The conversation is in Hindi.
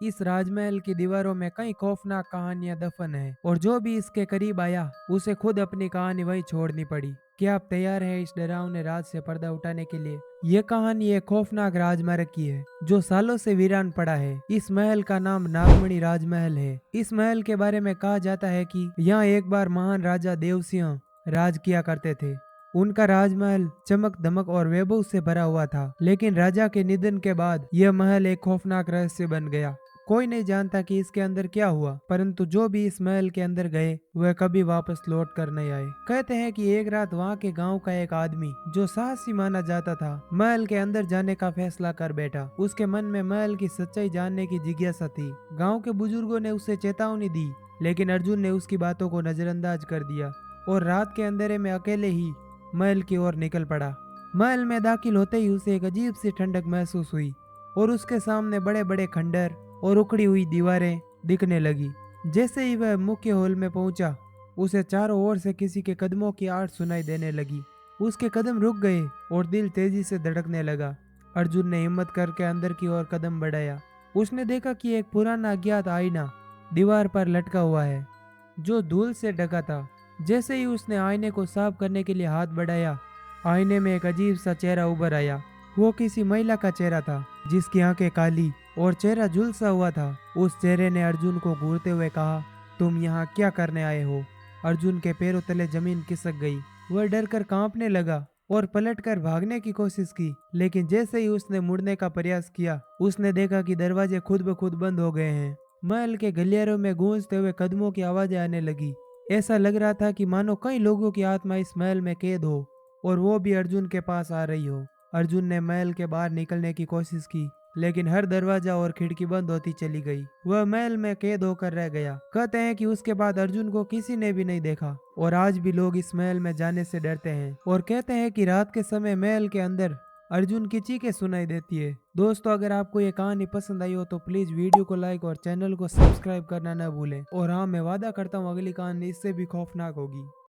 इस राजमहल की दीवारों में कई खौफनाक कहानियां दफन है और जो भी इसके करीब आया उसे खुद अपनी कहानी वहीं छोड़नी पड़ी। क्या आप तैयार हैं इस डरावने राज से पर्दा उठाने के लिए? ये कहानी एक खौफनाक राजमार्ग की है जो सालों से वीरान पड़ा है। इस महल का नाम नागमणि राजमहल है। इस महल के बारे में कहा जाता है कि यहाँ एक बार महान राजा देवसिंह राज किया करते थे। उनका राजमहल चमक दमक और वैभव से भरा हुआ था, लेकिन राजा के निधन के बाद यह महल एक खौफनाक रहस्य बन गया। कोई नहीं जानता कि इसके अंदर क्या हुआ, परंतु जो भी इस महल के अंदर गए वह कभी वापस लौट कर नहीं आए। कहते हैं कि एक रात वहाँ के गांव का एक आदमी जो साहसी माना जाता था महल के अंदर जाने का फैसला कर बैठा। उसके मन में महल की सच्चाई जानने की जिज्ञासा थी। गाँव के बुजुर्गों ने उसे चेतावनी दी, लेकिन अर्जुन ने उसकी बातों को नजरअंदाज कर दिया और रात के अंधेरे में अकेले ही महल की ओर निकल पड़ा। महल में दाखिल होते ही उसे एक अजीब सी ठंडक महसूस हुई और उसके सामने बड़े बड़े खंडर और उखड़ी हुई दीवारें दिखने लगी। जैसे ही वह मुख्य हॉल में पहुंचा, उसे चारों ओर से किसी के कदमों की आवाज सुनाई देने लगी। उसके कदम रुक गए और दिल तेजी से धड़कने लगा। अर्जुन ने हिम्मत करके अंदर की ओर कदम बढ़ाया। उसने देखा कि एक पुराना अज्ञात आईना दीवार पर लटका हुआ है जो धूल से ढका था। जैसे ही उसने आईने को साफ करने के लिए हाथ बढ़ाया, आईने में एक अजीब सा चेहरा उभर आया। वो किसी महिला का चेहरा था जिसकी आंखें काली और चेहरा झुलसा हुआ था। उस चेहरे ने अर्जुन को घूरते हुए कहा, तुम यहाँ क्या करने आए हो? अर्जुन के पैरों तले जमीन खिसक गई। वह डर कर कांपने लगा और पलटकर भागने की कोशिश की, लेकिन जैसे ही उसने मुड़ने का प्रयास किया, उसने देखा कि दरवाजे खुद ब खुद बंद हो गए हैं। महल के गलियारों में गूंजते हुए कदमों की आवाजें आने लगी। ऐसा लग रहा था कि मानो कई लोगों की आत्मा इस महल में कैद हो और वो भी अर्जुन के पास आ रही हो। अर्जुन ने महल के बाहर निकलने की कोशिश की, लेकिन हर दरवाजा और खिड़की बंद होती चली गई। वह महल में कैद होकर रह गया। कहते हैं कि उसके बाद अर्जुन को किसी ने भी नहीं देखा और आज भी लोग इस महल में जाने से डरते हैं और कहते हैं कि रात के समय महल के अंदर अर्जुन की चीखें सुनाई देती है। दोस्तों, अगर आपको ये कहानी पसंद आई हो तो प्लीज वीडियो को लाइक और चैनल को सब्सक्राइब करना न भूलें। और हाँ, मैं वादा करता हूँ अगली कहानी इससे भी खौफनाक होगी।